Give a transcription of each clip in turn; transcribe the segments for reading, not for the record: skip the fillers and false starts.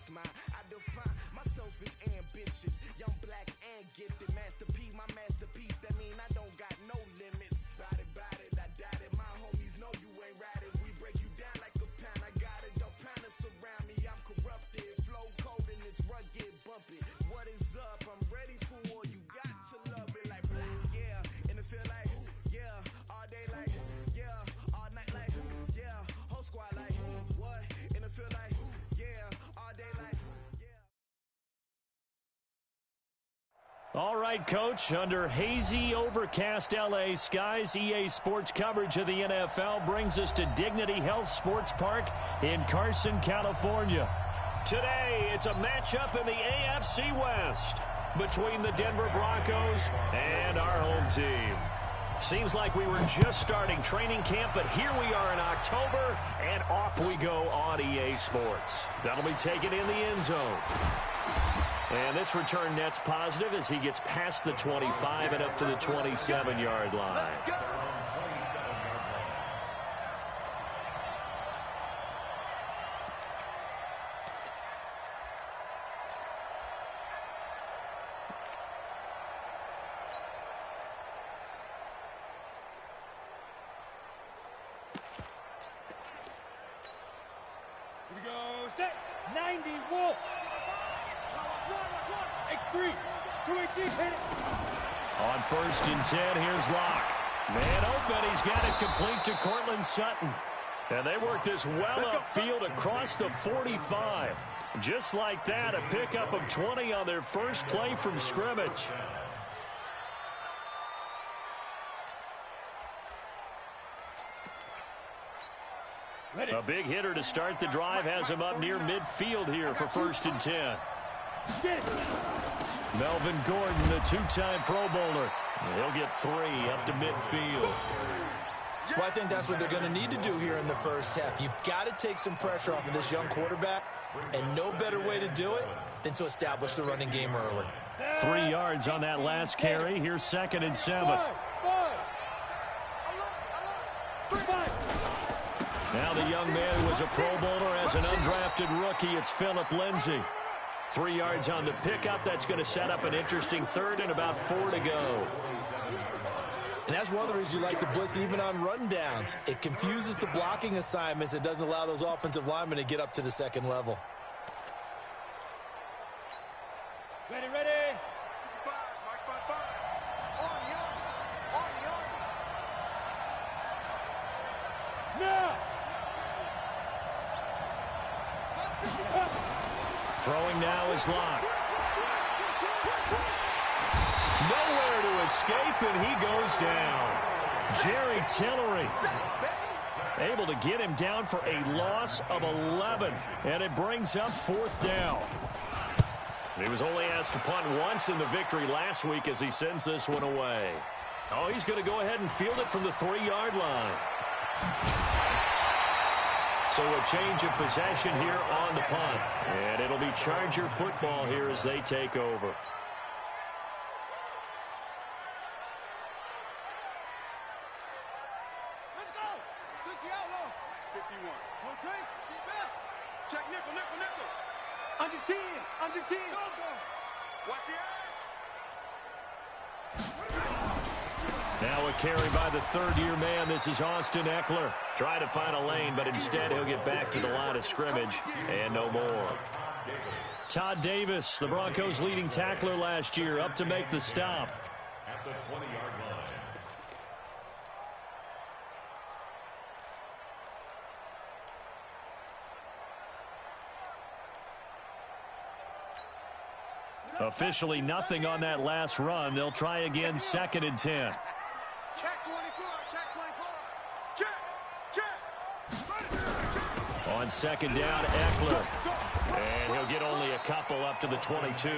it's mine. I define myself as ambitious, young, black, and gifted. Master P, my masterpiece. That mean I don't got no limits. Bout it, I doubt it. My homies know you ain't riding. We break you down like a pound. I got it, don't pound us around me. I'm corrupted, flow cold and it's rugged, bumpy. What is up? I'm ready for war. You got to love it like yeah, and it feel like yeah, all day like yeah, all night like yeah, whole squad like what? And it feel like yeah, all day like yeah. All right, Coach, under hazy, overcast L.A. skies, EA Sports coverage of the NFL brings us to Dignity Health Sports Park in Carson, California. Today, it's a matchup in the AFC West between the Denver Broncos and our home team. Seems like we were just starting training camp, but here we are in October, and off we go on EA Sports. That'll be taken in the end zone. And this return net's positive as he gets past the 25 and up to the 27-yard line. Here we go, set, 90, Wolf. X3, 218, hit it. On 1st and 10, here's Locke. Man open, he's got it complete to Cortland Sutton. And they work this well upfield across the 45. Just like that, a pickup of 20 on their first play from scrimmage. A big hitter to start the drive has him up near midfield here for 1st and 10. Melvin Gordon, the two-time Pro Bowler. He'll get 3 up to midfield. Well, I think that's what they're going to need to do here in the first half. You've got to take some pressure off of this young quarterback, and no better way to do it than to establish the running game early. 3 yards on that last carry. Here's 2nd and 7. Now the young man was a Pro Bowler as an undrafted rookie. It's Phillip Lindsay. 3 yards on the pickup. That's going to set up an interesting 3rd and about 4 to go. And that's one of the reasons you like to blitz even on rundowns. It confuses the blocking assignments. It doesn't allow those offensive linemen to get up to the second level. Ready. Now. Throwing now is Locke. Nowhere to escape, and he goes down. Jerry Tillery able to get him down for a loss of 11, and it brings up 4th down. He was only asked to punt once in the victory last week as he sends this one away. Oh, he's going to go ahead and field it from the 3-yard line. So a change of possession here on the punt. And it'll be Charger football here as they take over. Let's go. 60 out low. 51. Rotate. Get back. Check nickel. Under 10. Go. Watch the eye. Now a carry by the 3rd-year man. This is Austin Eckler. Trying to find a lane, but instead he'll get back to the line of scrimmage and no more. Todd Davis, the Broncos' leading tackler last year, up to make the stop. At the 20-yard line. Officially nothing on that last run. They'll try again 2nd and 10. Check 24. Check. On 2nd down, Eckler. And he'll get only a couple up to the 22.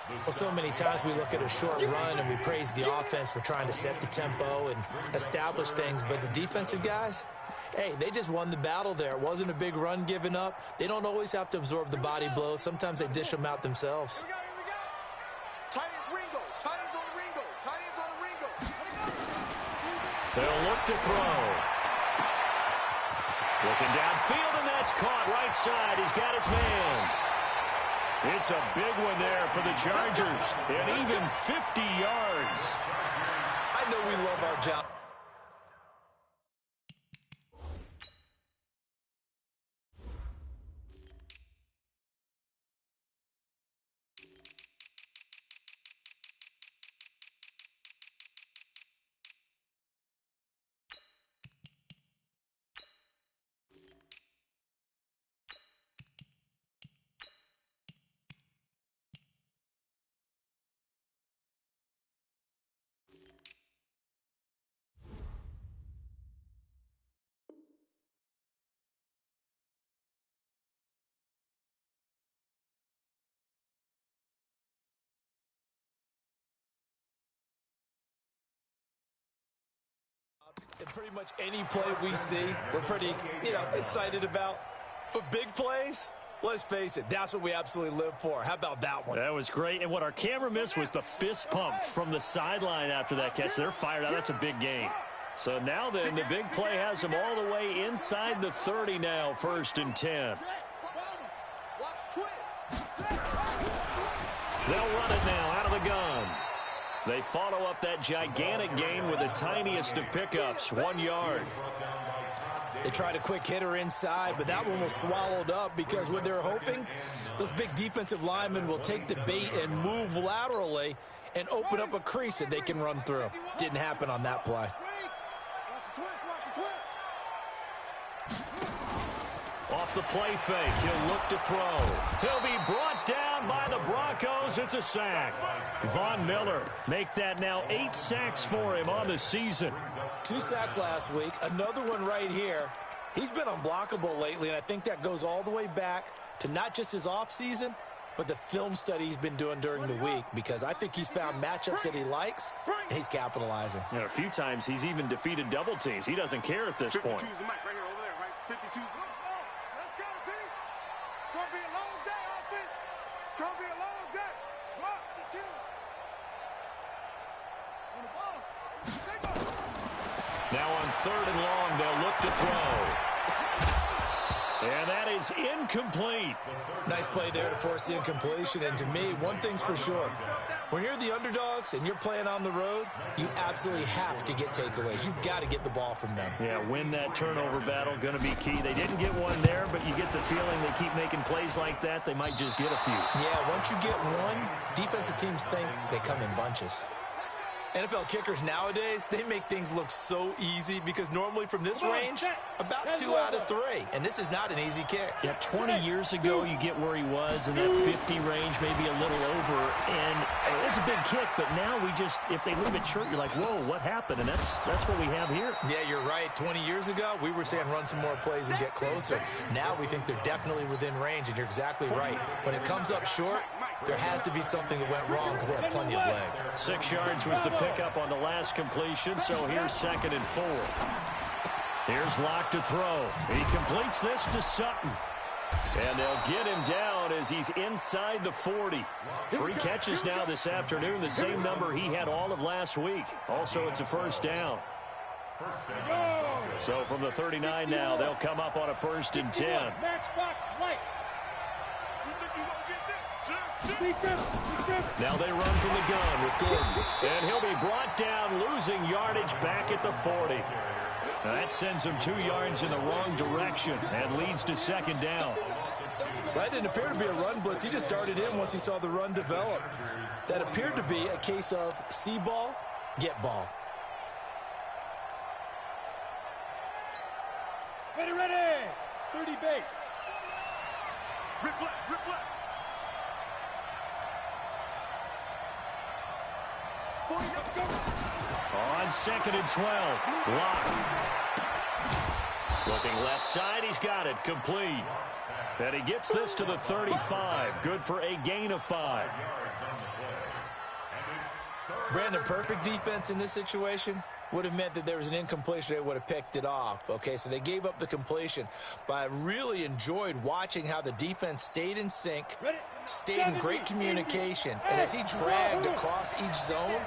Well, so many times we look at a short run and we praise the offense for trying to set the tempo and establish things, but the defensive guys, hey, they just won the battle there. It wasn't a big run given up. They don't always have to absorb the body blows. Sometimes they dish them out themselves. Here we go. Tight ends Ringo. They'll look to throw. Looking downfield, and that's caught right side. He's got his man. It's a big one there for the Chargers, and even 50 yards. I know we love our job. And pretty much any play we see, we're pretty, excited about. But big plays, let's face it, that's what we absolutely live for. How about that one? That was great. And what our camera missed was the fist pump from the sideline after that catch. They're fired out. That's a big gain. So now then, the big play has them all the way inside the 30 now, 1st and 10. They'll run it now out of the gun. They follow up that gigantic gain with the tiniest of pickups, 1 yard. They tried a quick hitter inside, but that one was swallowed up because what they're hoping, those big defensive linemen will take the bait and move laterally and open up a crease that they can run through. Didn't happen on that play. Off the play fake, he'll look to throw. He'll be brought down by the Broncos. It's a sack. Von Miller make that now 8 sacks for him on the season. 2 sacks last week, another one right here. He's been unblockable lately, and I think that goes all the way back to not just his offseason, but the film study he's been doing during the week, because I think he's found matchups that he likes, and he's capitalizing. A few times he's even defeated double teams. He doesn't care at this point. 52's the mic right here, over there, right? 52's. Let's go, team. It's going to be a long day, offense. It's going to be a long day. Block the two. On the ball. Take off. Now on 3rd and long, they'll look to throw. And that is incomplete. Nice play there to force the incompletion. And to me, one thing's for sure. When you're the underdogs and you're playing on the road, you absolutely have to get takeaways. You've got to get the ball from them. Yeah, win that turnover battle, going to be key. They didn't get one there, but you get the feeling they keep making plays like that, they might just get a few. Yeah, once you get one, defensive teams think they come in bunches. NFL kickers nowadays, they make things look so easy because normally from this range, about 2 out of 3. And this is not an easy kick. Yeah, 20 years ago, you get where he was in that 50 range, maybe a little over. And it's a big kick, but now we just, if they leave it short, you're like, whoa, what happened? And that's what we have here. Yeah, you're right. 20 years ago, we were saying run some more plays and get closer. Now we think they're definitely within range, and you're exactly right. When it comes up short, there has to be something that went wrong because they have plenty of leg. 6 yards was the pickup on the last completion, so here's 2nd and 4. Here's Locke to throw. He completes this to Sutton. And they'll get him down as he's inside the 40. 3 catches now this afternoon, the same number he had all of last week. Also, it's a 1st down. So from the 39 now, they'll come up on a 1st and 10. Now they run from the gun with Gordon. And he'll be brought down, losing yardage back at the 40. Now that sends him 2 yards in the wrong direction and leads to 2nd down. That didn't appear to be a run blitz. He just darted in once he saw the run develop. That appeared to be a case of see ball, get ball. Ready, 30 base. Rip left. On 2nd and 12, Locke. Looking left side, he's got it, complete. And he gets this to the 35, good for a gain of 5. Brandon, perfect defense in this situation would have meant that there was an incompletion. They would have picked it off. Okay, so they gave up the completion. But I really enjoyed watching how the defense stayed in sync, stayed in great communication. And as he dragged across each zone,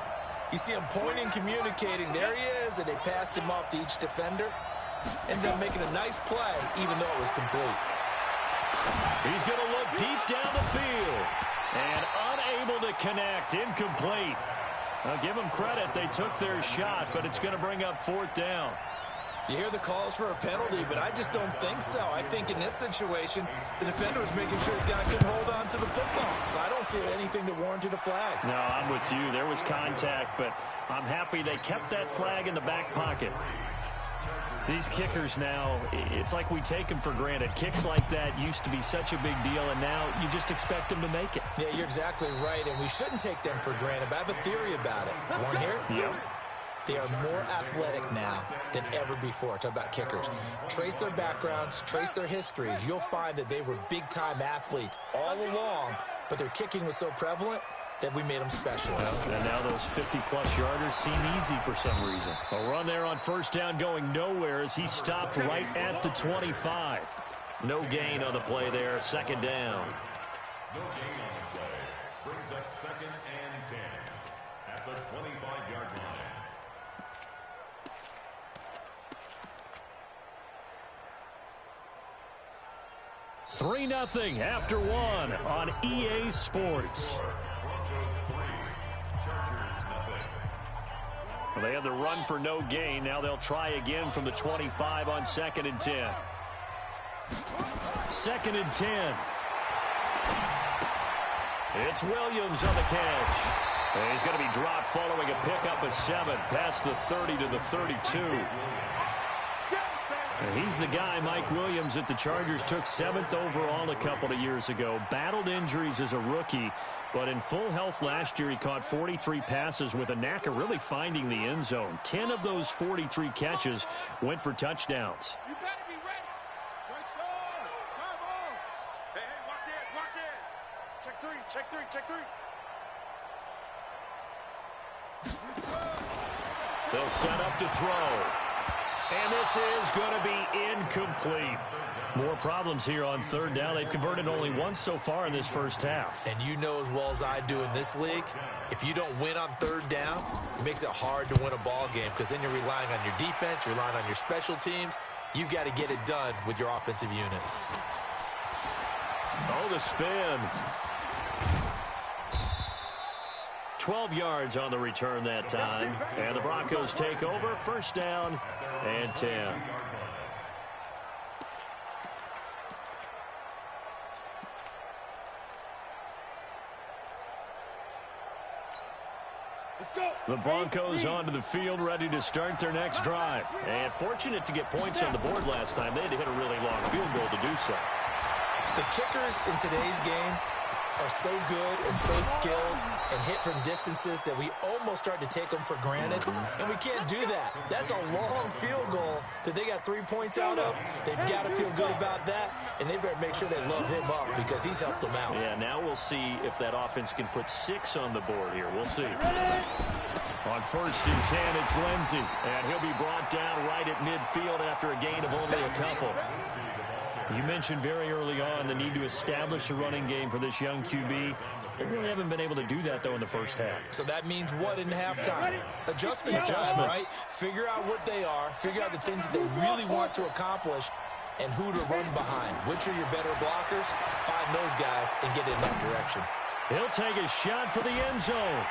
you see him pointing, communicating. There he is, and they passed him off to each defender. Ended up making a nice play, even though it was complete. He's going to look deep down the field. And unable to connect. Incomplete. I'll give them credit. They took their shot, but it's going to bring up 4th down. You hear the calls for a penalty, but I just don't think so. I think in this situation, the defender was making sure his guy couldn't hold on to the football. So I don't see anything to warrant a flag. No, I'm with you. There was contact, but I'm happy they kept that flag in the back pocket. These kickers now, it's like we take them for granted. Kicks like that used to be such a big deal, and now you just expect them to make it. Yeah, you're exactly right, and we shouldn't take them for granted, but I have a theory about it. Want to hear it? Yep. They are more athletic now than ever before. Talk about kickers. Trace their backgrounds, trace their histories. You'll find that they were big-time athletes all along, but their kicking was so prevalent that we made them specialists. Well, and now those 50-plus yarders seem easy for some reason. A run there on 1st down going nowhere as he stopped right at the 25. No gain on the play there. 2nd down. No gain on the play. Brings up 2nd and 10 at the 25-yard line. 3-0 after 1 on EA Sports. Well, they had the run for no gain. Now they'll try again from the 25 on 2nd and 10. 2nd and 10. It's Williams on the catch. And he's going to be dropped following a pickup of 7 past the 30 to the 32. And he's the guy, Mike Williams, that the Chargers took 7th overall a couple of years ago. Battled injuries as a rookie, but in full health last year, he caught 43 passes with a knack of really finding the end zone. 10 of those 43 catches went for touchdowns. You better be ready. Come on. Hey, watch it. Check three. They'll set up to throw. And this is going to be incomplete. More problems here on 3rd down. They've converted only once so far in this first half. And you know as well as I do in this league, if you don't win on 3rd down, it makes it hard to win a ball game because then you're relying on your defense, you're relying on your special teams. You've got to get it done with your offensive unit. Oh, the spin. 12 yards on the return that time. And the Broncos take over. 1st down and 10. The Broncos onto the field, ready to start their next drive. And fortunate to get points on the board last time. They had to hit a really long field goal to do so. The kickers in today's game are so good and so skilled and hit from distances that we almost start to take them for granted, and we can't do that. That's a long field goal that they got 3 points out of. They've got to feel good about that, and they better make sure they load him up because he's helped them out. Yeah, now we'll see if that offense can put 6 on the board here. We'll see. On 1st and 10, it's Lindsey, and he'll be brought down right at midfield after a gain of only a couple. You mentioned very early on the need to establish a running game for this young QB. They really haven't been able to do that, though, in the first half. So that means what in halftime? Adjustments time, right? Figure out what they are, figure out the things that they really want to accomplish, and who to run behind. Which are your better blockers? Find those guys and get in that direction. He'll take a shot for the end zone.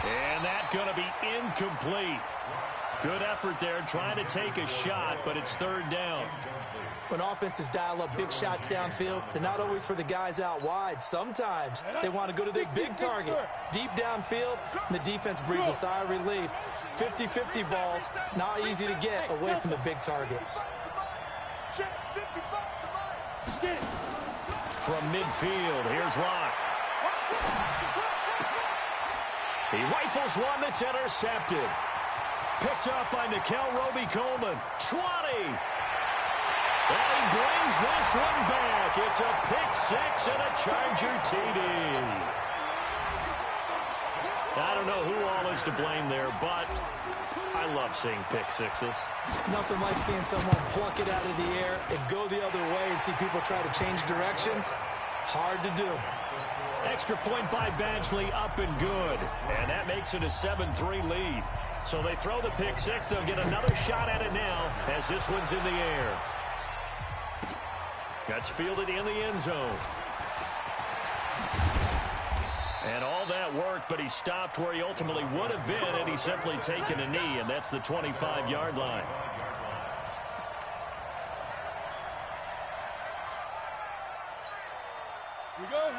And that's going to be incomplete. Good effort there, trying to take a shot, but it's 3rd down. When offenses dial up big shots downfield, they're not always for the guys out wide. Sometimes they want to go to their big target. Deep downfield, and the defense breathes a sigh of relief. 50-50 balls, not easy to get away from the big targets. From midfield, here's Locke. He rifles one that's intercepted. Picked up by Nikel Roby-Coleman. 20. And he brings this one back. It's a pick-6 and a Charger TD. I don't know who all is to blame there, but I love seeing pick-6s. Nothing like seeing someone pluck it out of the air and go the other way and see people try to change directions. Hard to do. Extra point by Badgley, up and good. And that makes it a 7-3 lead. So they throw the pick six. They'll get another shot at it now as this one's in the air. That's fielded in the end zone. And all that work, but he stopped where he ultimately would have been had he simply taken a knee, and that's the 25-yard line.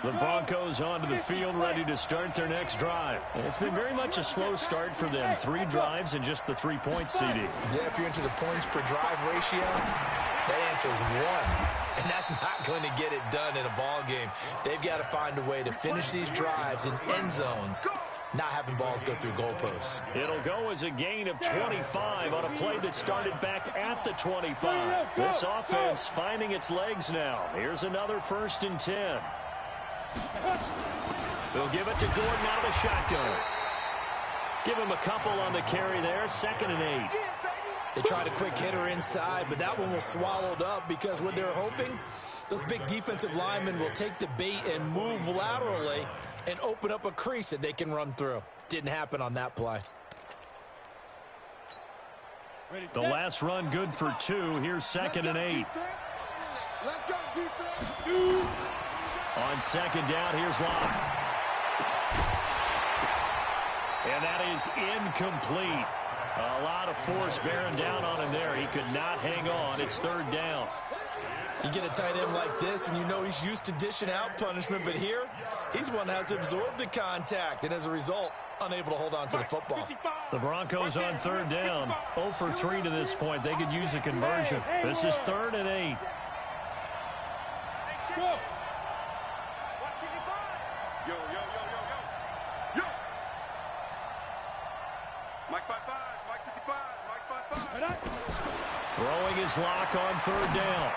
The Broncos onto the field, ready to start their next drive. It's been very much a slow start for them. 3 drives and just the 3-point CD. Yeah, if you're into the points per drive ratio, that answer is 1. And that's not going to get it done in a ball game. They've got to find a way to finish these drives in end zones, not having balls go through goalposts. It'll go as a gain of 25 on a play that started back at the 25. This offense finding its legs now. Here's another 1st and 10. They'll give it to Gordon out of the shotgun. Give him a couple on the carry there. 2nd and 8. They tried a quick hitter inside, but that one was swallowed up because what they're hoping, those big defensive linemen will take the bait and move laterally and open up a crease that they can run through. Didn't happen on that play. The last run good for 2. Here's 2nd and 8. Let's go, defense. On 2nd down, here's Locke. And that is incomplete. A lot of force bearing down on him there. He could not hang on. It's 3rd down. You get a tight end like this, and you know he's used to dishing out punishment, but here, he's one that has to absorb the contact, and as a result, unable to hold on to the football. The Broncos on 3rd down. 0 for 3 to this point. They could use a conversion. This is 3rd and 8. Go. Yo, yo, yo, yo, yo. Yo. Mike 55, Mike 55, Mike 55. Throwing his Lock on 3rd down.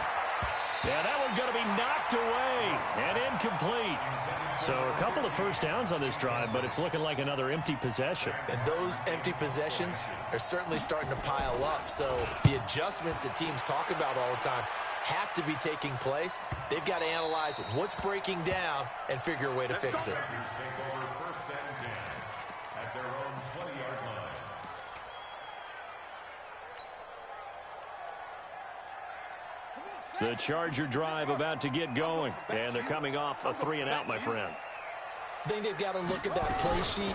Yeah, that one's going to be knocked away and incomplete. So a couple of first downs on this drive, but it's looking like another empty possession. And those empty possessions are certainly starting to pile up. So the adjustments that teams talk about all the time have to be taking place. They've got to analyze what's breaking down and figure a way to fix it. The Charger drive about to get going, and they're coming off a 3-and-out, my friend. I think they've got to look at that play sheet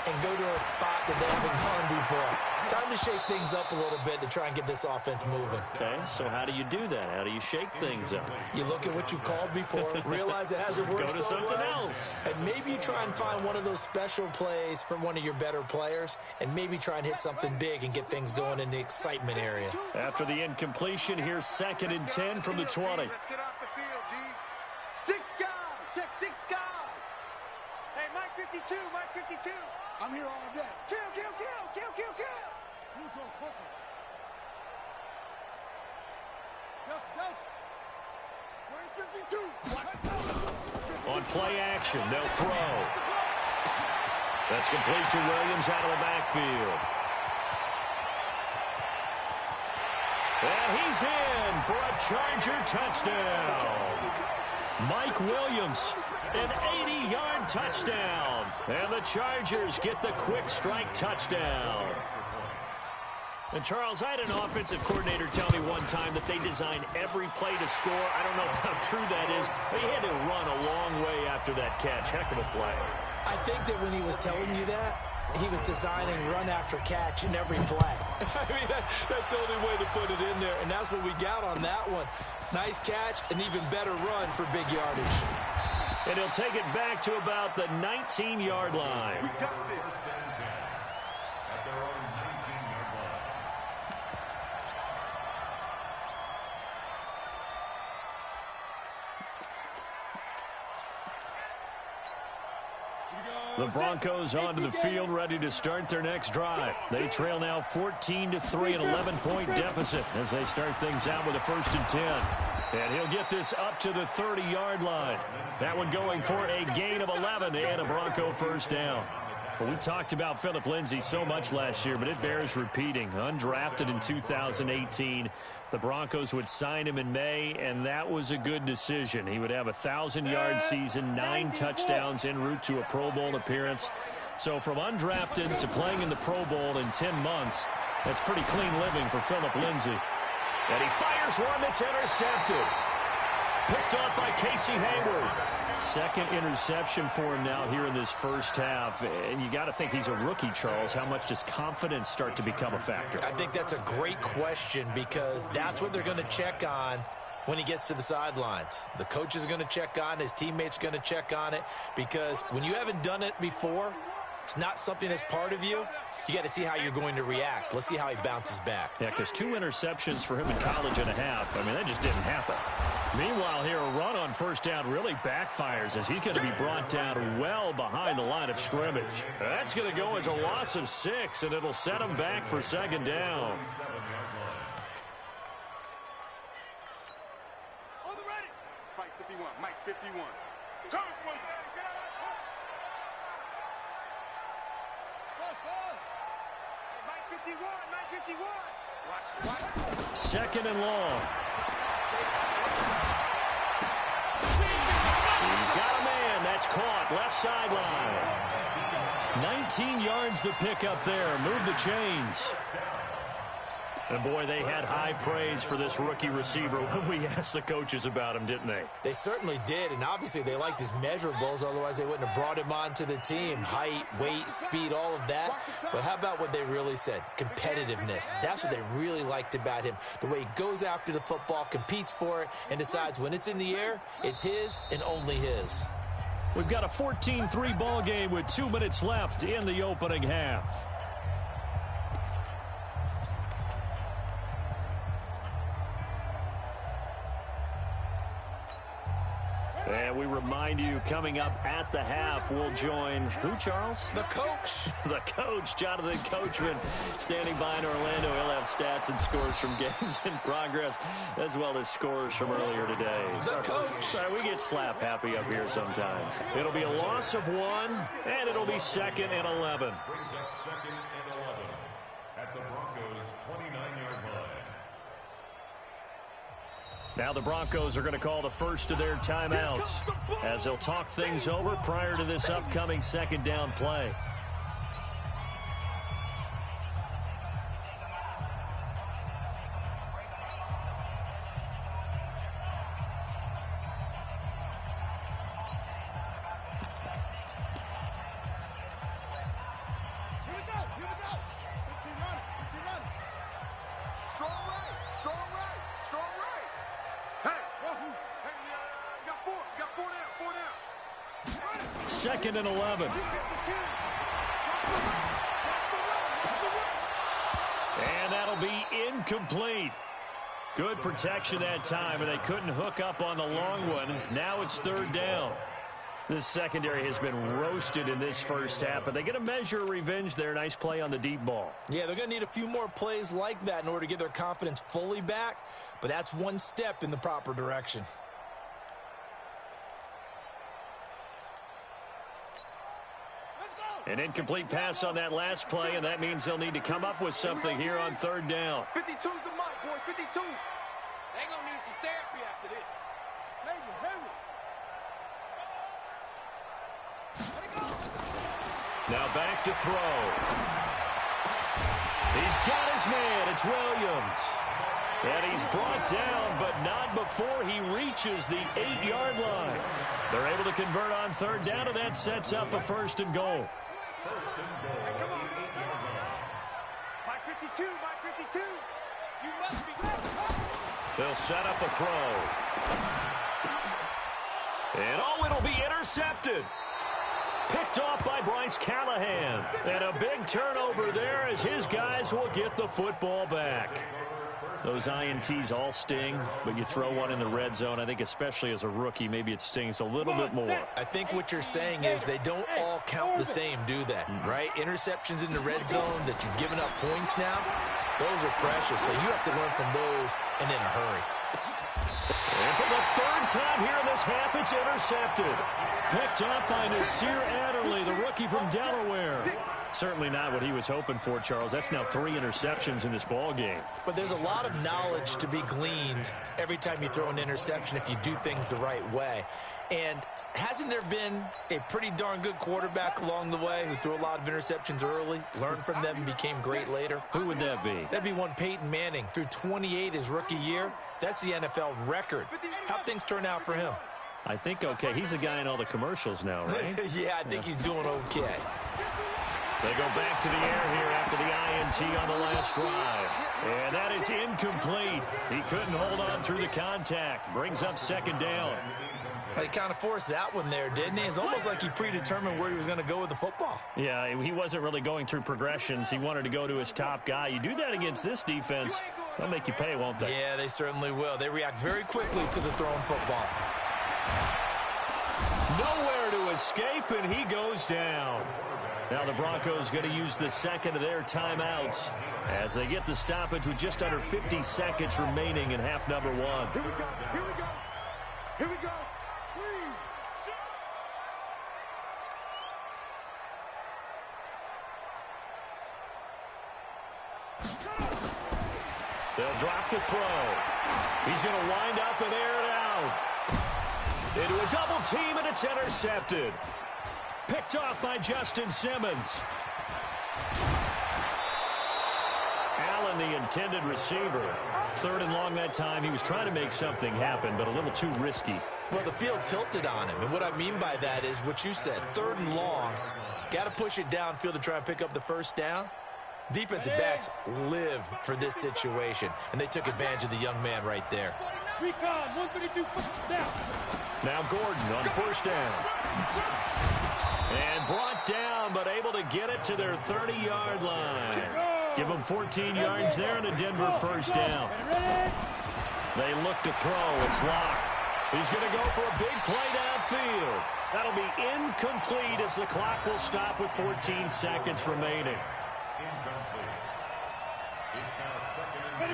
and go to a spot that they haven't gone before. Time to shake things up a little bit to try and get this offense moving. Okay, so how do you do that? How do you shake things up? You look at what you've called before, realize it hasn't worked Go to so something well, else. and maybe you try and find one of those special plays from one of your better players, and maybe try and hit something big and get things going in the excitement area. After the incompletion, here's 2nd and 10 from the 20. Let's get off the field, D. 6 guys. Check 6 guys. Hey, Mike 52, Mike 52. I'm here all day. Kill, kill, kill, kill, kill, kill. Neutral, quicker. Delta, Delta. Where's 52? On play action, they'll throw. That's complete to Williams out of the backfield. And he's in for a Charger touchdown. Mike Williams, an 80-yard touchdown. And the Chargers get the quick strike touchdown. And, Charles, I had an offensive coordinator tell me one time that they design every play to score. I don't know how true that is, but he had to run a long way after that catch. Heck of a play. I think that when he was telling you that, he was designing run after catch in every play. I mean, that's the only way to put it in there, and that's what we got on that one. Nice catch, an even better run for big yardage. And he'll take it back to about the 19-yard line. We got this. At their own 19-yard line. The Broncos onto the field, ready to start their next drive. They trail now 14-3, an 11-point deficit as they start things out with a 1st and 10. And he'll get this up to the 30-yard line. That one going for a gain of 11 and a Bronco 1st down. Well, we talked about Phillip Lindsay so much last year, but it bears repeating. Undrafted in 2018. The Broncos would sign him in May, and that was a good decision. He would have a 1,000-yard season, 9 touchdowns en route to a Pro Bowl appearance. So from undrafted to playing in the Pro Bowl in 10 months, that's pretty clean living for Phillip Lindsay. And he fires one that's intercepted. Picked off by Casey Hayward. Second interception for him now here in this first half. And you got to think he's a rookie, Charles. How much does confidence start to become a factor? I think that's a great question because that's what they're going to check on when he gets to the sidelines. The coach is going to check on it. His teammates are going to check on it because when you haven't done it before, it's not something that's part of you. You got to see how you're going to react. Let's see how he bounces back. Yeah, because 2 interceptions for him in college and a half. I mean, that just didn't happen. Meanwhile, here, a run on first down really backfires as he's going to be brought down well behind the line of scrimmage. That's going to go as a loss of 6, and it'll set him back for second down. On the ready. Mike 51, Mike 51. Come on. Mike 51, Mike 51. Watch. Second and long. He's got a man. That's caught. Left sideline. 19 yards to pick up there. Move the chains. And, boy, they had high praise for this rookie receiver when we asked the coaches about him, didn't they? They certainly did, and obviously they liked his measurables. Otherwise, they wouldn't have brought him onto the team. Height, weight, speed, all of that. But how about what they really said? Competitiveness. That's what they really liked about him. The way he goes after the football, competes for it, and decides when it's in the air, it's his and only his. We've got a 14-3 ball game with 2 minutes left in the opening half. And we remind you, coming up at the half, we'll join who, Charles? The coach. The coach, Jonathan Coachman, standing by in Orlando. He'll have stats and scores from games in progress, as well as scores from earlier today. The coach. Sorry, we get slap happy up here sometimes. It'll be a loss of 1, and it'll be 2nd and 11. Brings up 2nd and 11 at the Broncos' 29-yard line. Now the Broncos are going to call the first of their timeouts as they'll talk things over prior to this upcoming second down play. Second and 11. And that'll be incomplete. Good protection that time, and they couldn't hook up on the long one. Now it's third down. This secondary has been roasted in this first half, but they get a measure of revenge there. Nice play on the deep ball. Yeah, they're going to need a few more plays like that in order to get their confidence fully back, but that's one step in the proper direction. An incomplete pass on that last play, and that means they'll need to come up with something here on third down. 52's the mic, boys. 52. They're going to need some therapy after this. Now back to throw. He's got his man. It's Williams. And he's brought down, but not before he reaches the 8-yard line. They're able to convert on third down, and that sets up a first and goal. First and goal. Hey, come on. Mike 52, Mike 52. You must be. They'll set up a throw. And it'll be intercepted. Picked off by Bryce Callahan. And a big turnover there as his guys will get the football back. Those INTs all sting, but you throw one in the red zone. I think especially as a rookie, maybe it stings a little bit more. I think what you're saying is they don't all count the same, do they? Right? Interceptions in the red zone that you've given up points now, those are precious. So you have to learn from those and in a hurry. And for the third time here in this half, it's intercepted. Picked up by Nasir Adderley, the rookie from Delaware. Certainly not what he was hoping for, Charles. That's now 3 interceptions in this ball game. But there's a lot of knowledge to be gleaned every time you throw an interception if you do things the right way. And hasn't there been a pretty darn good quarterback along the way who threw a lot of interceptions early, learned from them, and became great later? Who would that be? That'd be one Peyton Manning. Threw 28 his rookie year. That's the NFL record. How'd things turn out for him? I think okay. He's a guy in all the commercials now, right? Yeah, I think he's doing okay. They go back to the air here after the INT on the last drive. And that is incomplete. He couldn't hold on through the contact. Brings up second down. He kind of forced that one there, didn't he? It's almost like he predetermined where he was going to go with the football. Yeah, he wasn't really going through progressions. He wanted to go to his top guy. You do that against this defense, they'll make you pay, won't they? Yeah, they certainly will. They react very quickly to the thrown football. Nowhere to escape, and he goes down. Now the Broncos going to use the second of their timeouts as they get the stoppage with just under 50 seconds remaining in half number 1. Here we go. Here we go. Here we go. They'll drop the throw. He's going to wind up and air it out. Into a double team, and it's intercepted. Picked off by Justin Simmons. Allen, the intended receiver. 3rd and long that time. He was trying to make something happen, but a little too risky. Well, the field tilted on him, and what I mean by that is what you said. 3rd and long. Got to push it downfield to try and pick up the first down. Defensive backs live for this situation, and they took advantage of the young man right there. Recon, 132 down. Now Gordon on first down. And brought down, but able to get it to their 30-yard line. Give them 14 yards there and a Denver first down. They look to throw. It's Locke. He's going to go for a big play downfield. That'll be incomplete as the clock will stop with 14 seconds remaining.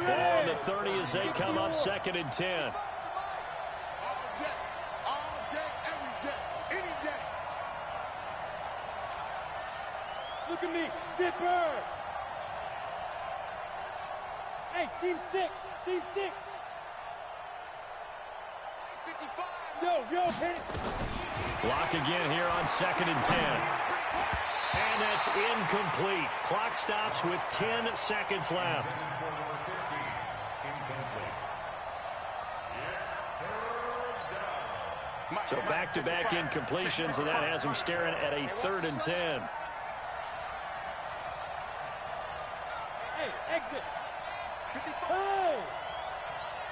Ball on the 30 as they come up 2nd and 10. Look at me, zipper. Hey, seam 6, seam 6. 55. Yo, hit it. Lock again here on 2nd and 10. And that's incomplete. Clock stops with 10 seconds left. So back-to-back incompletions, and that has him staring at a 3rd and 10. Hey, exit. 55. Hey.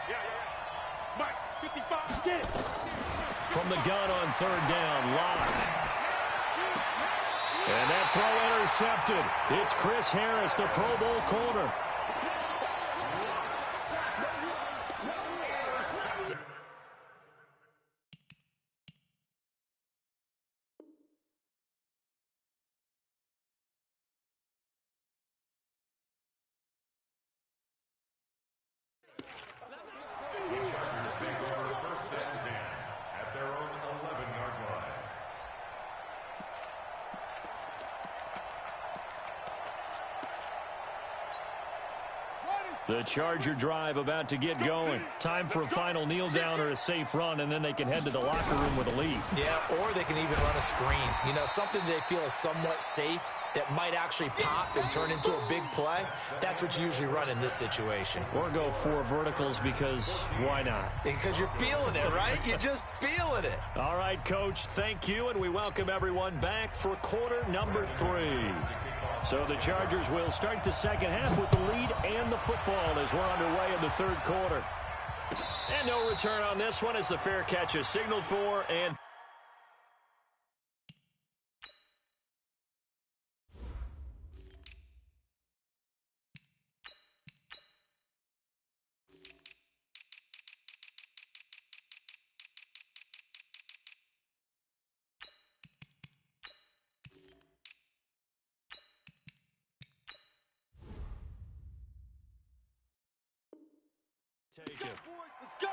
Yeah. Mike, 55. Get it. From the gun on 3rd down, Locke. And that throw intercepted. It's Chris Harris, the Pro Bowl corner. The Charger drive about to get going. Time for a final kneel down or a safe run, and then they can head to the locker room with a lead. Yeah, or they can even run a screen. You know, something they feel is somewhat safe that might actually pop and turn into a big play. That's what you usually run in this situation. Or go 4 verticals because why not? Because you're feeling it, right? You're just feeling it. All right, Coach, thank you, and we welcome everyone back for quarter number 3. So the Chargers will start the second half with the lead and the football as we're underway in the 3rd quarter. And no return on this one as the fair catch is signaled for, and take it. Let's go.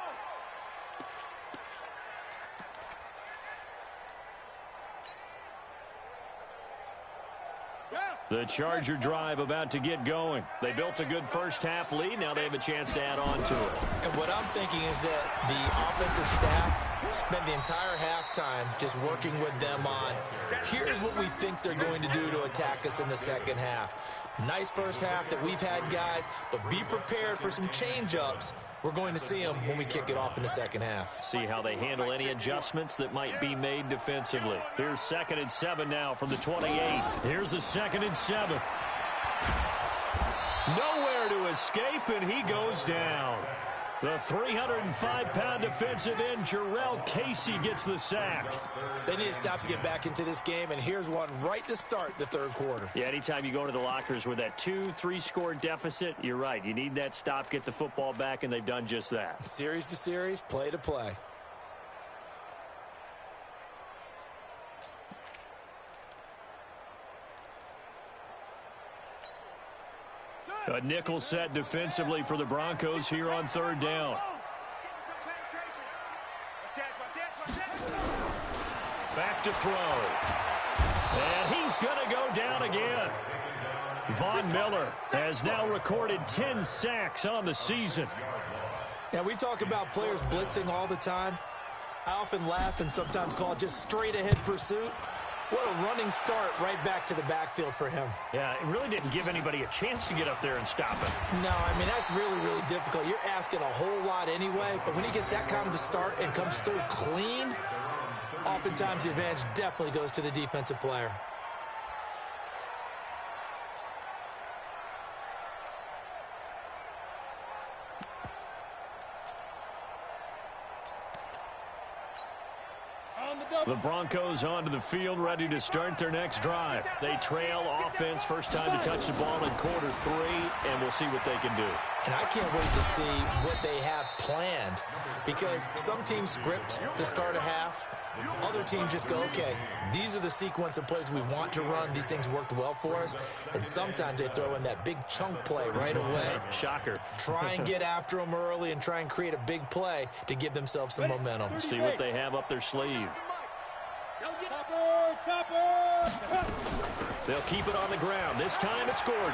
The Charger drive about to get going. They built a good first-half lead. Now they have a chance to add on to it. And what I'm thinking is that the offensive staff spent the entire halftime just working with them on, here's what we think they're going to do to attack us in the second half. Nice first half that we've had, guys, but be prepared for some change-ups. We're going to see them when we kick it off in the second half. See how they handle any adjustments that might be made defensively. Here's 2nd and 7 now from the 28. Here's a 2nd and 7. Nowhere to escape, and he goes down. The 305-pound defensive end, Jarrell Casey, gets the sack. They need to stop to get back into this game, and here's one right to start the third quarter. Yeah, anytime you go to the lockers with that 2-3 deficit, you're right. You need that stop, get the football back, and they've done just that. Series to series, play to play. A nickel set defensively for the Broncos here on 3rd down. Back to throw. And he's going to go down again. Von Miller has now recorded 10 sacks on the season. Now, we talk about players blitzing all the time. I often laugh and sometimes call it just straight-ahead pursuit. What a running start right back to the backfield for him. Yeah, it really didn't give anybody a chance to get up there and stop him. No, I mean, that's really, really difficult. You're asking a whole lot anyway, but when he gets that kind of a start and comes through clean, oftentimes the advantage definitely goes to the defensive player. The Broncos onto the field, ready to start their next drive. They trail offense, first time to touch the ball in quarter 3, and we'll see what they can do. And I can't wait to see what they have planned, because some teams script to start a half. Other teams just go, okay, these are the sequence of plays we want to run. These things worked well for us. And sometimes they throw in that big chunk play right away. Shocker. Try and get after them early and try and create a big play to give themselves some momentum. See what they have up their sleeve. They'll keep it on the ground. This time it's Gordon.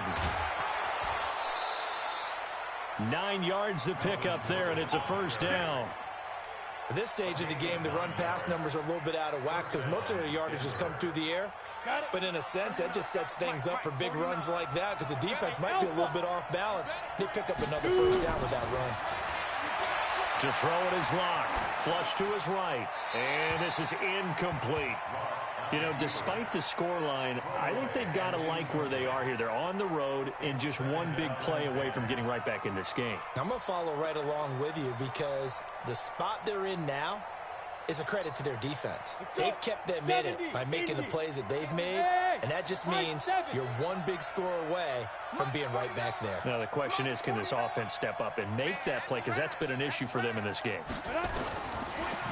9 yards to pick up there, and it's a first down. At this stage of the game, the run-pass numbers are a little bit out of whack because most of their yardage has come through the air. But in a sense, that just sets things up for big runs like that because the defense might be a little bit off balance. They pick up another first down with that run. To throw it is Locke. Flush to his right. And this is incomplete. You know, despite the scoreline, I think they've got to like where they are here. They're on the road and just one big play away from getting right back in this game. I'm going to follow right along with you because the spot they're in now is a credit to their defense. They've kept them in it by making the plays that they've made, and that just means you're one big score away from being right back there. Now, the question is, can this offense step up and make that play? Because that's been an issue for them in this game.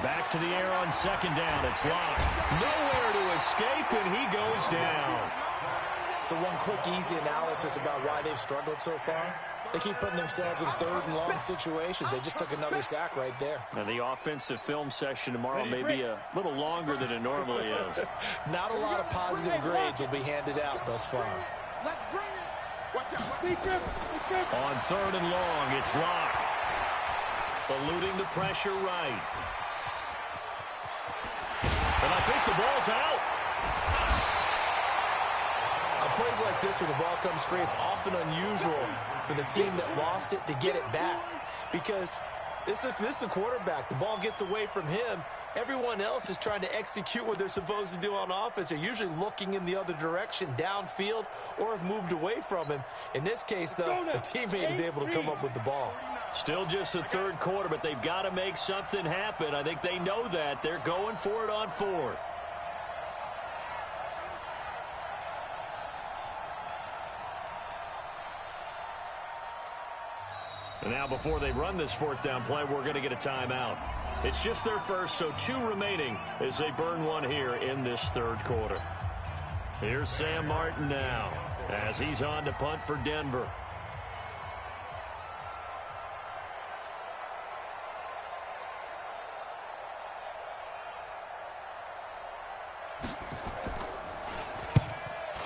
Back to the air on 2nd down. It's Locke. Nowhere to escape, and he goes down. So one quick, easy analysis about why they've struggled so far. They keep putting themselves in 3rd and long situations. They just took another sack right there. Now, the offensive film session tomorrow may be a little longer than it normally is. Not a lot of positive grades will be handed out thus far. Let's bring it. Watch out. On 3rd and long, it's Locke. Eluding the pressure right. And I think the ball's out. On plays like this where the ball comes free, it's often unusual for the team that lost it to get it back. Because this is the quarterback. The ball gets away from him. Everyone else is trying to execute what they're supposed to do on offense. They're usually looking in the other direction, downfield, or have moved away from him. In this case, though, the teammate is able to come up with the ball. Still just the 3rd quarter, but they've got to make something happen. I think they know that. They're going for it on 4th. And now before they run this 4th down play, we're going to get a timeout. It's just their first, so 2 remaining as they burn one here in this 3rd quarter. Here's Sam Martin now as he's on to punt for Denver.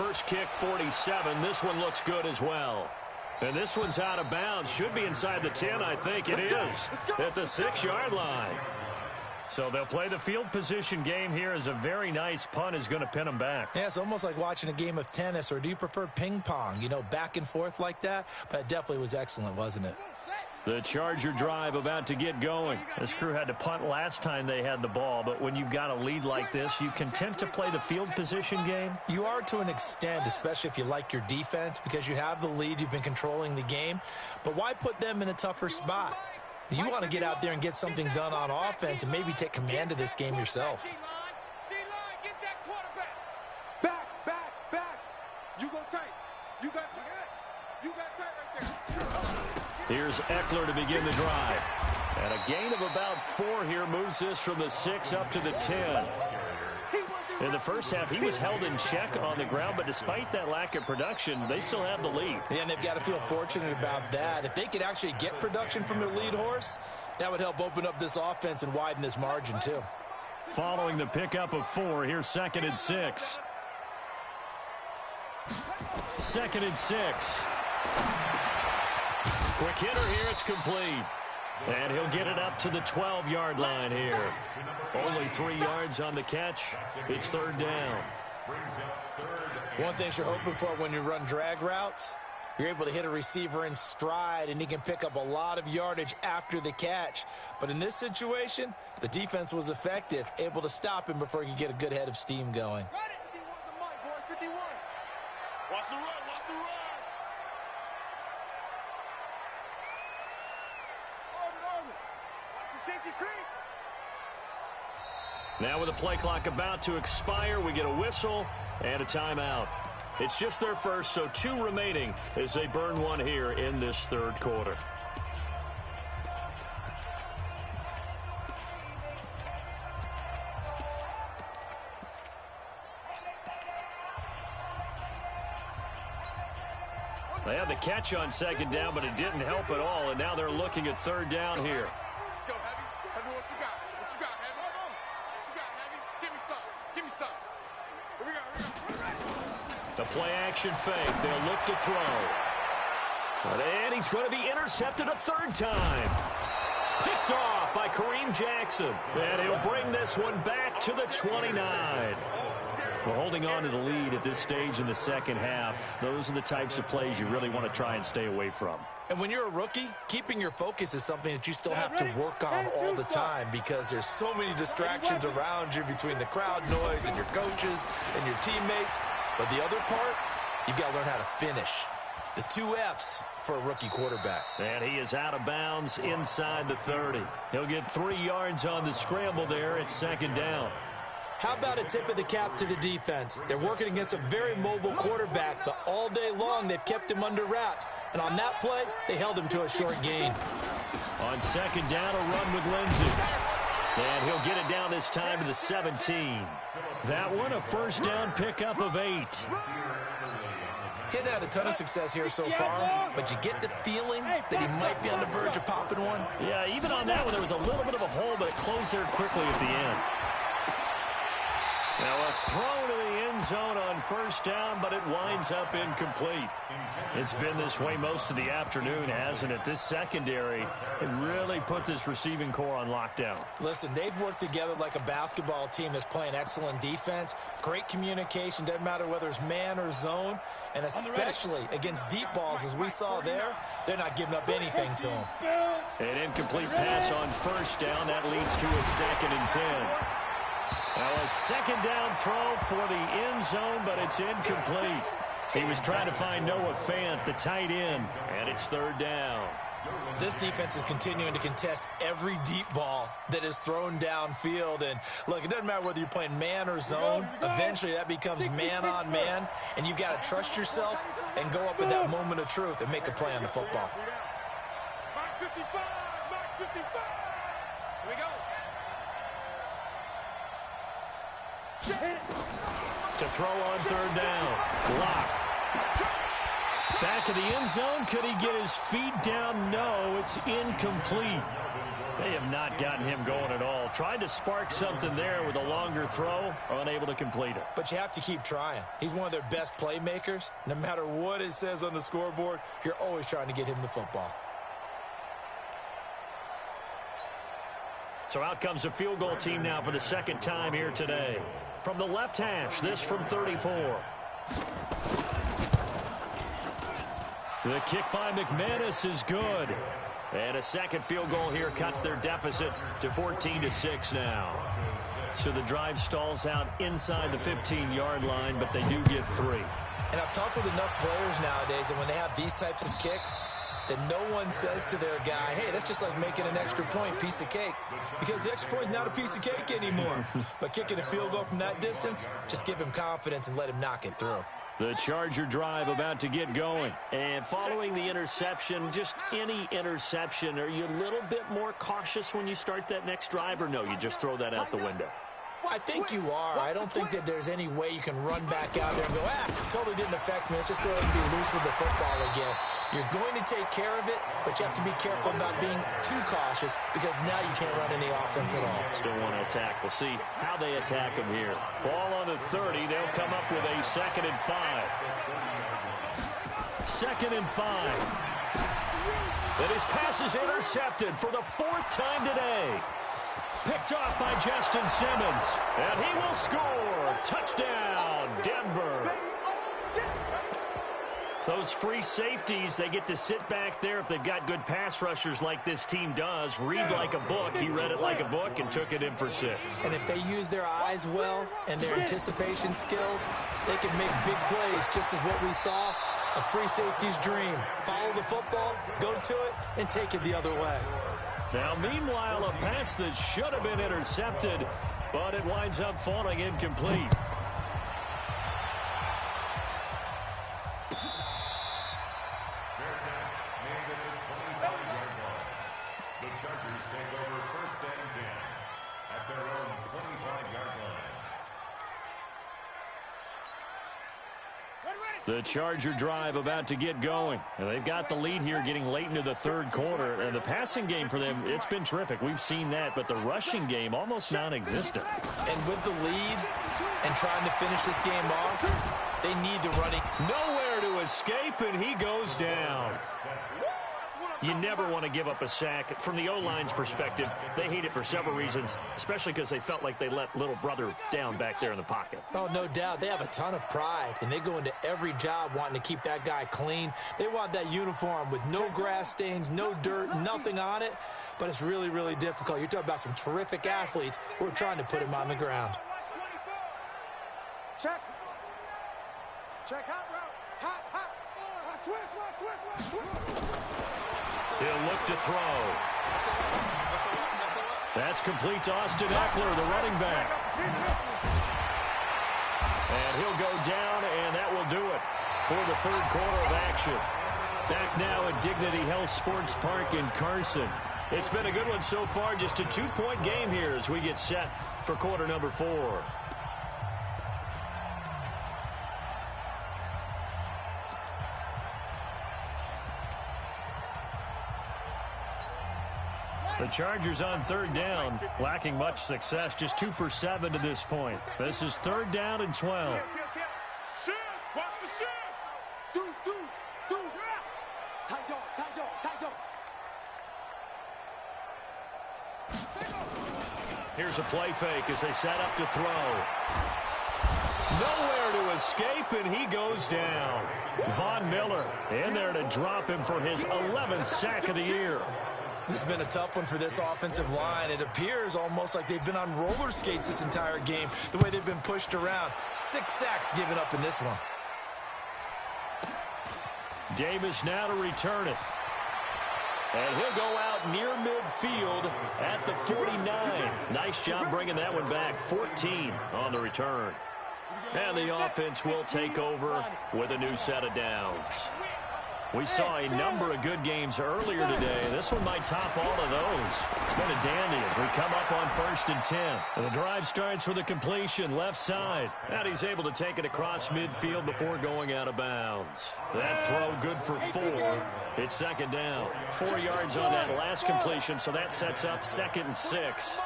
first kick, 47. This one looks good as well. And this one's out of bounds. Should be inside the 10, I think it is, at the 6-yard line. So they'll play the field position game here as a very nice punt is going to pin them back. Yeah, it's almost like watching a game of tennis, or do you prefer ping pong? You know, back and forth like that? But it definitely was excellent, wasn't it? The Charger drive about to get going. This crew had to punt last time they had the ball, but when you've got a lead like this, you content to play the field position game? You are to an extent, especially if you like your defense, because you have the lead, you've been controlling the game. But why put them in a tougher spot? You want to get out there and get something done on offense and maybe take command of this game yourself. Back. You go tight. You got tight right there. Here's Eckler to begin the drive. And a gain of about 4 here moves this from the 6 up to the 10. In the first half, he was held in check on the ground, but despite that lack of production, they still have the lead. Yeah, and they've got to feel fortunate about that. If they could actually get production from their lead horse, that would help open up this offense and widen this margin too. Following the pickup of 4, here's 2nd and 6. 2nd and 6. Quick hitter here, it's complete. And he'll get it up to the 12-yard line here. Only 3 yards on the catch. It's 3rd down. One thing you're hoping for when you run drag routes, you're able to hit a receiver in stride, and he can pick up a lot of yardage after the catch. But in this situation, the defense was effective, able to stop him before he could get a good head of steam going. Watch the run. Now with the play clock about to expire, we get a whistle and a timeout. It's just their first, so 2 remaining as they burn 1 here in this 3rd quarter. They had the catch on 2nd down, but it didn't help at all, and now they're looking at 3rd down here. Let's go, Heavy. Heavy, what you got? What you got, Heavy? What you got, Heavy? Give me some. Here we go. The play action fake. They'll look to throw. And he's going to be intercepted a 3rd time. Picked off by Kareem Jackson. And he'll bring this one back to the 29. Well, holding on to the lead at this stage in the 2nd half, those are the types of plays you really want to try and stay away from. And when you're a rookie, keeping your focus is something that you still have to work on all the time, because there's so many distractions around you between the crowd noise and your coaches and your teammates. But the other part, you've got to learn how to finish. It's the 2 F's for a rookie quarterback. And he is out of bounds inside the 30. He'll get 3 yards on the scramble there at 2nd down. How about a tip of the cap to the defense? They're working against a very mobile quarterback, but all day long they've kept him under wraps. And on that play, they held him to a short gain. On 2nd down, a run with Lindsey. And he'll get it down this time to the 17. That one, a 1st down pickup of 8. He'd had a ton of success here so far, but you get the feeling that he might be on the verge of popping one. Yeah, even on that one, there was a little bit of a hole, but it closed there quickly at the end. Now a throw to the end zone on 1st down, but it winds up incomplete. It's been this way most of the afternoon, hasn't it? This secondary, it really put this receiving core on lockdown. Listen, they've worked together like a basketball team that's playing excellent defense. Great communication, doesn't matter whether it's man or zone. And especially against deep balls, as we saw there, they're not giving up anything to them. An incomplete pass on 1st down. That leads to a 2nd and 10. Now a 2nd down throw for the end zone, but it's incomplete. He was trying to find Noah Fant, the tight end, and it's 3rd down. This defense is continuing to contest every deep ball that is thrown downfield. And look, it doesn't matter whether you're playing man or zone. Eventually that becomes man on man, and you've got to trust yourself and go up at that moment of truth and make a play on the football. Mark 55. Here we go. To throw on 3rd down. Block. Back of the end zone. Could he get his feet down? No, it's incomplete. They have not gotten him going at all. Tried to spark something there with a longer throw, unable to complete it. But you have to keep trying. He's one of their best playmakers. No matter what it says on the scoreboard, you're always trying to get him the football. So out comes a field goal team now for the second time here today. From the left hash, this from 34. The kick by McManus is good. And a second field goal here cuts their deficit to 14-6 now. So the drive stalls out inside the 15-yard line, but they do get 3. And I've talked with enough players nowadays, and when they have these types of kicks, that no one says to their guy, hey, that's just like making an extra point, piece of cake. Because the extra point is not a piece of cake anymore. But kicking a field goal from that distance, just give him confidence and let him knock it through. The Charger drive about to get going. And following the interception, just any interception, are you a little bit more cautious when you start that next drive, or no, you just throw that out the window? I think you are. I don't think that there's any way you can run back out there and go, totally didn't affect me. Let's just go ahead and be loose with the football again. You're going to take care of it, but you have to be careful about being too cautious because now you can't run any offense at all. Still want to attack. We'll see how they attack him here. Ball on the 30. They'll come up with a 2nd and 5. 2nd and 5. And his pass is intercepted for the 4th time today. Picked off by Justin Simmons. And he will score. Touchdown, Denver. Those free safeties, they get to sit back there if they've got good pass rushers like this team does. Read like a book. He read it like a book and took it in for 6. And if they use their eyes well and their anticipation skills, they can make big plays, just as what we saw. A free safety's dream. Follow the football, go to it, and take it the other way. Now, meanwhile, a pass that should have been intercepted, but it winds up falling incomplete. The Chargers take over 1st and 10 at their own 25-yard line. The Charger drive about to get going. And they've got the lead here getting late into the 3rd quarter. And the passing game for them, it's been terrific. We've seen that. But the rushing game, almost non-existent. And with the lead and trying to finish this game off, they need the running. Nowhere to escape, and he goes down. You never want to give up a sack. From the O-line's perspective, they hate it for several reasons, especially because they felt like they let little brother down back there in the pocket. Oh, no doubt. They have a ton of pride, and they go into every job wanting to keep that guy clean. They want that uniform with no grass stains, no dirt, nothing on it, but it's really, really difficult. You're talking about some terrific athletes who are trying to put him on the ground. Check. Check hot route. Hot. Swish. He'll look to throw. That's complete to Austin Eckler, the running back. And he'll go down, and that will do it for the 3rd quarter of action. Back now at Dignity Health Sports Park in Carson. It's been a good one so far, just a 2-point game here as we get set for quarter number 4. The Chargers on 3rd down, lacking much success, just 2 for 7 to this point. This is 3rd down and 12. Shift! Watch the shift! Deuce! Tight dog! Here's a play fake as they set up to throw. Nowhere to escape, and he goes down. Von Miller in there to drop him for his 11th sack of the year. This has been a tough one for this offensive line. It appears almost like they've been on roller skates this entire game, the way they've been pushed around. 6 sacks given up in this one. Davis now to return it. And he'll go out near midfield at the 49. Nice job bringing that one back. 14 on the return. And the offense will take over with a new set of downs. We saw a number of good games earlier today. This one might top all of those. It's been a dandy as we come up on 1st and 10. And the drive starts with a completion left side. And he's able to take it across midfield before going out of bounds. That throw good for 4. It's 2nd down. 4 yards on that last completion, so that sets up 2nd and 6.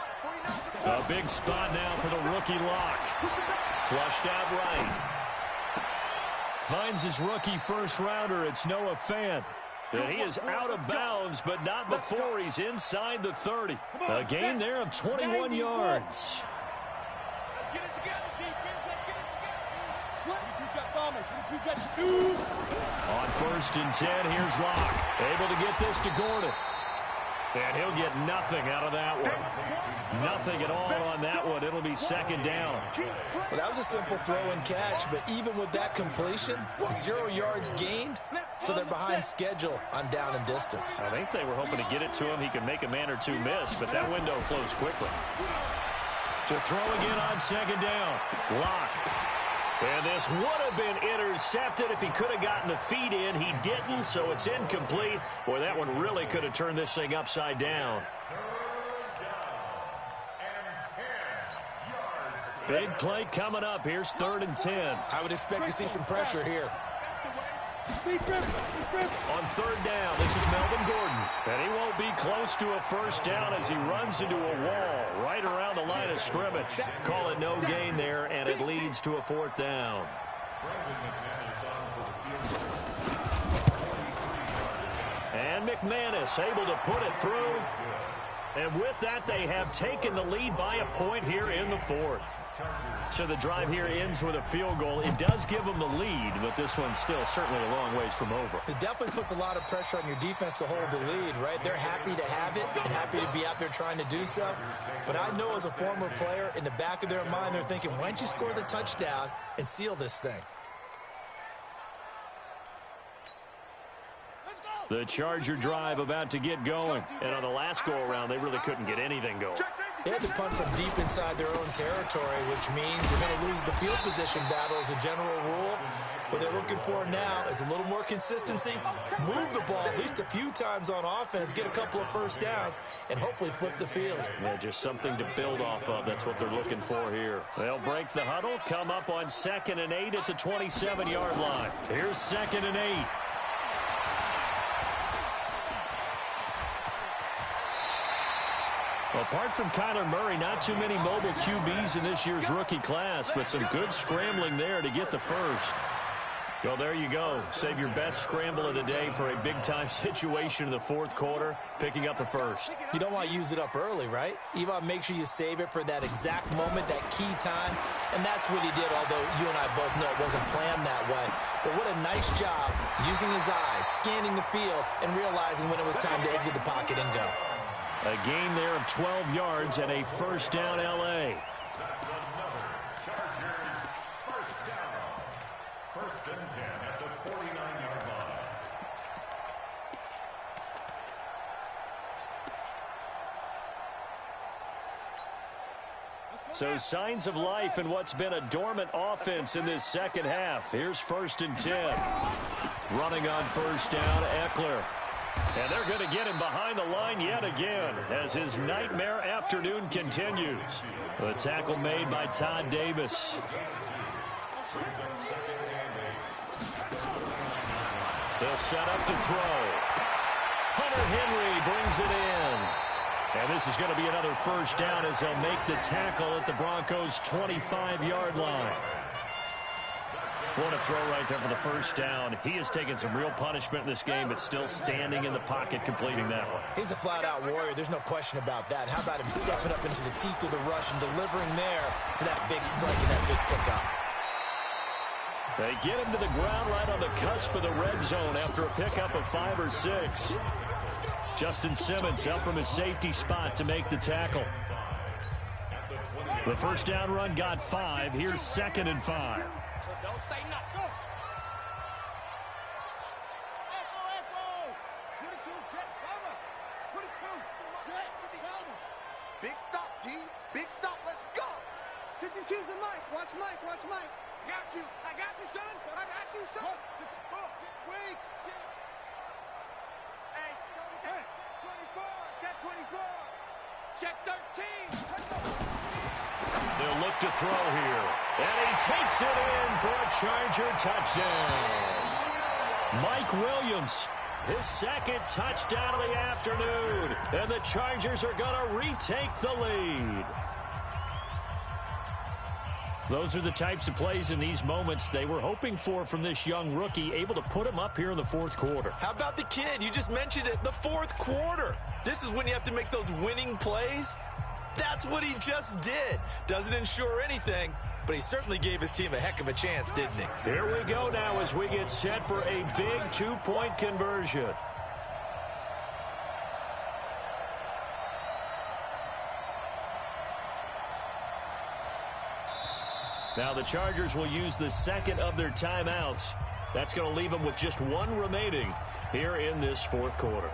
A big spot now for the rookie lock. Flushed out right. Finds his rookie first-rounder. It's Noah Fant. And he is out of bounds, but not before he's inside the 30. A gain there of 21 yards. Let's get it together, defense. Let's get it together. On 1st and 10, here's Locke. Able to get this to Gordon. And he'll get nothing out of that one. Nothing at all on that one. It'll be 2nd down. Well, that was a simple throw and catch, but even with that completion, 0 yards gained, so they're behind schedule on down and distance. I think they were hoping to get it to him. He could make a man or two miss, but that window closed quickly. To throw again on 2nd down. Locke. And this would have been intercepted if he could have gotten the feet in. He didn't, so it's incomplete. Boy, that one really could have turned this thing upside down. Big play coming up. Here's 3rd and 10. I would expect to see some pressure here. On 3rd down, this is Melvin Gordon. And he won't be close to a first down as he runs into a wall right around the line of scrimmage. Call it no gain there, and it leads to a 4th down. And McManus able to put it through. And with that, they have taken the lead by a point here in the 4th. So the drive here ends with a field goal. It does give them the lead, but this one's still certainly a long ways from over. It definitely puts a lot of pressure on your defense to hold the lead, right? They're happy to have it and happy to be out there trying to do so. But I know as a former player, in the back of their mind, they're thinking, why don't you score the touchdown and seal this thing? The Charger drive about to get going. And on the last go-around, they really couldn't get anything going. They had to punt from deep inside their own territory, which means you're going to lose the field position battle as a general rule. What they're looking for now is a little more consistency, move the ball at least a few times on offense, get a couple of first downs, and hopefully flip the field. Yeah, just something to build off of. That's what they're looking for here. They'll break the huddle, come up on 2nd and 8 at the 27-yard line. Here's 2nd and 8. Apart from Kyler Murray, not too many mobile QBs in this year's rookie class, but some good scrambling there to get the first. Well, there you go. Save your best scramble of the day for a big-time situation in the 4th quarter, picking up the first. You don't want to use it up early, right? You want to make sure you save it for that exact moment, that key time, and that's what he did, although you and I both know it wasn't planned that way. But what a nice job using his eyes, scanning the field, and realizing when it was time to exit the pocket and go. A gain there of 12 yards and a 1st down L.A. That's another Chargers first down. 1st and 10 at the 49-yard line. So signs of life in what's been a dormant offense in this 2nd half. Here's 1st and 10. Running on 1st down, Eckler. And they're going to get him behind the line yet again as his nightmare afternoon continues. The tackle made by Todd Davis. They'll set up to throw. Hunter Henry brings it in. And this is going to be another 1st down as they'll make the tackle at the Broncos' 25-yard line. What a throw right there for the 1st down. He has taken some real punishment in this game, but still standing in the pocket, completing that one. He's a flat-out warrior. There's no question about that. How about him stepping up into the teeth of the rush and delivering there for that big strike and that big pickup? They get him to the ground right on the cusp of the red zone after a pickup of 5 or 6. Justin Simmons out from his safety spot to make the tackle. The 1st down run got 5. Here's 2nd and 5. Don't say nothing. Go. Echo. 22, jet, cover. 22, jet, cover. Big stop, D. Big stop. Let's go. 52's the Mike. Watch Mike. I got you, son. I got you, son. 1, 6, 4. Wait. They'll look to throw here. And he takes it in for a Charger touchdown. Mike Williams, his second touchdown of the afternoon. And the Chargers are going to retake the lead. Those are the types of plays in these moments they were hoping for from this young rookie, able to put him up here in the fourth quarter. How about the kid? You just mentioned it, the fourth quarter. This is when you have to make those winning plays. That's what he just did. Doesn't ensure anything, but he certainly gave his team a heck of a chance, didn't he? Here we go now as we get set for a big two-point conversion. Now the Chargers will use the second of their timeouts. That's going to leave them with just one remaining here in this fourth quarter.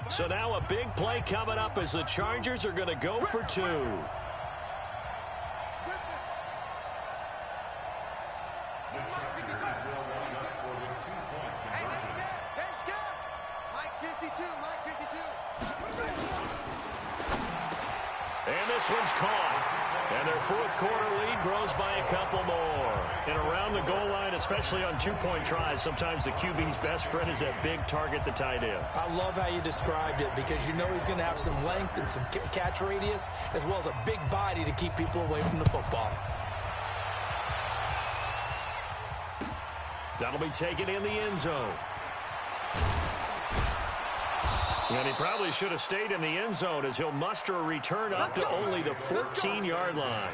So now a big play coming up as the Chargers are going to go for two. Hey, that's good. Mike 52, Mike 52. And this one's caught. And their fourth quarter lead grows by a couple more. And around the goal line, especially on two-point tries, sometimes the QB's best friend is that big target, the tight end. I love how you described it because you know he's going to have some length and some catch radius as well as a big body to keep people away from the football. That'll be taken in the end zone. And he probably should have stayed in the end zone as he'll muster a return up to only the 14-yard line.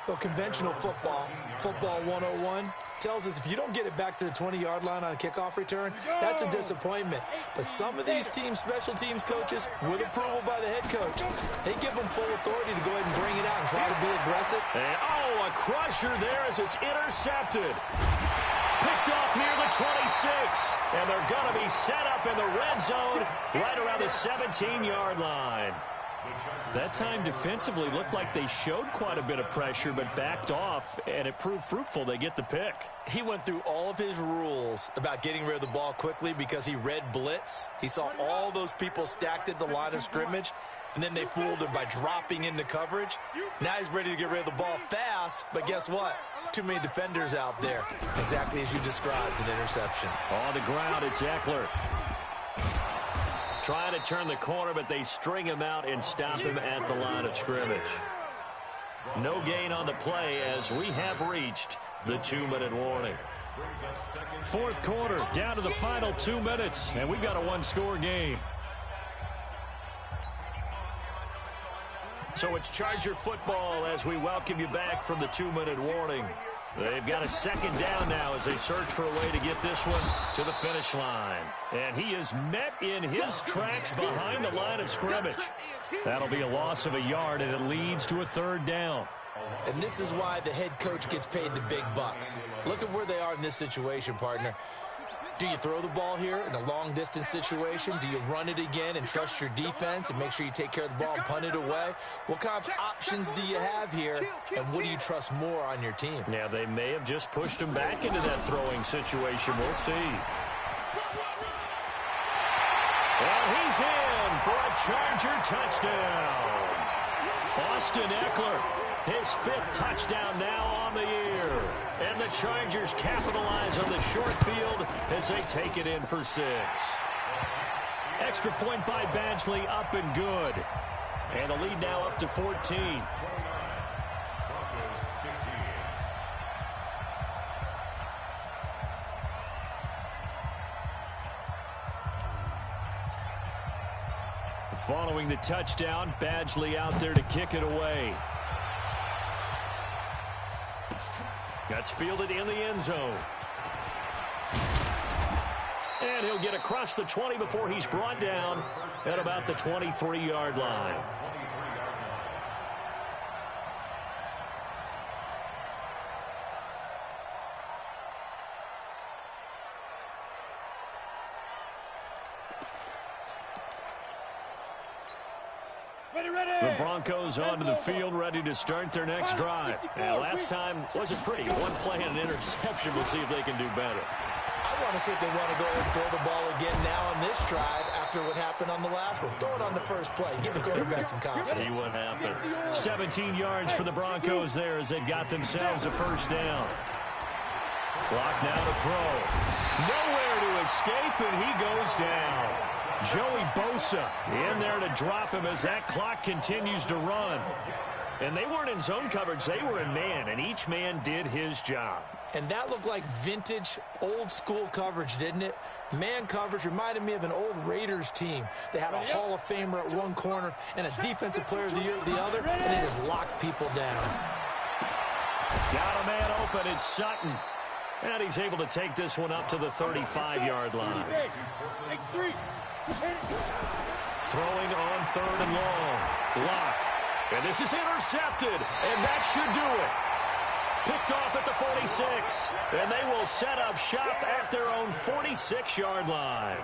Well, conventional football 101, tells us if you don't get it back to the 20-yard line on a kickoff return, that's a disappointment. But some of these teams, special teams coaches, with approval by the head coach, they give them full authority to go ahead and bring it out and try to be aggressive. And, a crusher there as it's intercepted. Picked off near the 26. And they're going to be set up in the red zone right around the 17-yard line. That time defensively looked like they showed quite a bit of pressure but backed off, and it proved fruitful. They get the pick. He went through all of his rules about getting rid of the ball quickly because he read blitz. He saw all those people stacked at the line of scrimmage, and then they fooled him by dropping into coverage. Now he's ready to get rid of the ball fast, but guess what? Too many defenders out there. Exactly as you described, an interception. On the ground, it's Eckler. Trying to turn the corner, but they string him out and stop him at the line of scrimmage. No gain on the play as we have reached the 2-minute warning. Fourth quarter, down to the final 2 minutes, and we've got a one-score game. So it's Charger football as we welcome you back from the 2-minute warning. They've got a second down now as they search for a way to get this one to the finish line. And he is met in his tracks behind the line of scrimmage. That'll be a loss of a yard, and it leads to a third down. And this is why the head coach gets paid the big bucks. Look at where they are in this situation, partner. Do you throw the ball here in a long-distance situation? Do you run it again and trust your defense and make sure you take care of the ball and punt it away? What kind of options do you have here, and what do you trust more on your team? Yeah, they may have just pushed him back into that throwing situation. We'll see. And he's in for a Charger touchdown. Austin Eckler, his fifth touchdown now on the year. And the Chargers capitalize on the short field as they take it in for 6. Extra point by Badgley, up and good. And the lead now up to 14. Following the touchdown, Badgley out there to kick it away. That's fielded in the end zone. And he'll get across the 20 before he's brought down at about the 23-yard line. The Broncos onto the field, ready to start their next drive. And last time wasn't pretty. One play and an interception. We'll see if they can do better. I want to see if they want to go ahead and throw the ball again now on this drive after what happened on the last one. Throw it on the first play. Give the quarterback some confidence. See what happens. 17 yards for the Broncos there as they got themselves a first down. Clock now to throw. Nowhere to escape, and he goes down. Joey Bosa in there to drop him as that clock continues to run. And they weren't in zone coverage. They were in man, and each man did his job. And that looked like vintage, old-school coverage, didn't it? Man coverage reminded me of an old Raiders team. They had a Hall of Famer at one corner and a Defensive Player of the Year at the other, and they just locked people down. Got a man open. It's Sutton. And he's able to take this one up to the 35-yard line. Throwing on third and long. Lock. And this is intercepted. And that should do it. Picked off at the 46. And they will set up shop at their own 46-yard line.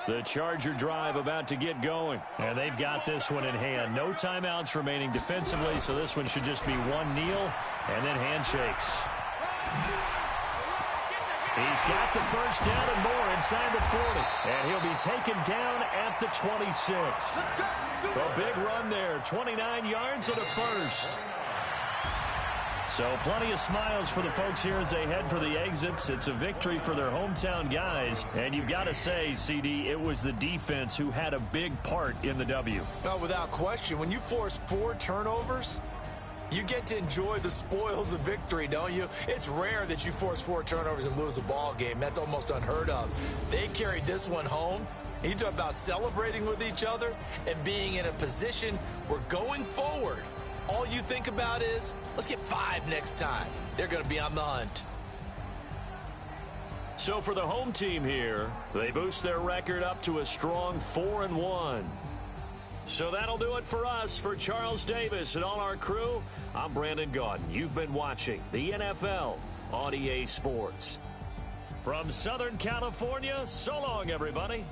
The Charger drive about to get going. And they've got this one in hand. No timeouts remaining defensively, so this one should just be one kneel and then handshakes. He's got the first down and more inside the 40. And he'll be taken down at the 26. A big run there. 29 yards and a first. So plenty of smiles for the folks here as they head for the exits. It's a victory for their hometown guys. And you've got to say, CD, it was the defense who had a big part in the W. Oh, without question. When you force 4 turnovers, you get to enjoy the spoils of victory, don't you? It's rare that you force 4 turnovers and lose a ball game. That's almost unheard of. They carried this one home. You talk about celebrating with each other and being in a position where going forward, all you think about is, let's get 5 next time. They're going to be on the hunt. So for the home team here, they boost their record up to a strong 4-1. So that'll do it for us. For Charles Davis and all our crew, I'm Brandon Gaudin. You've been watching the NFL on EA Sports. From Southern California, so long, everybody.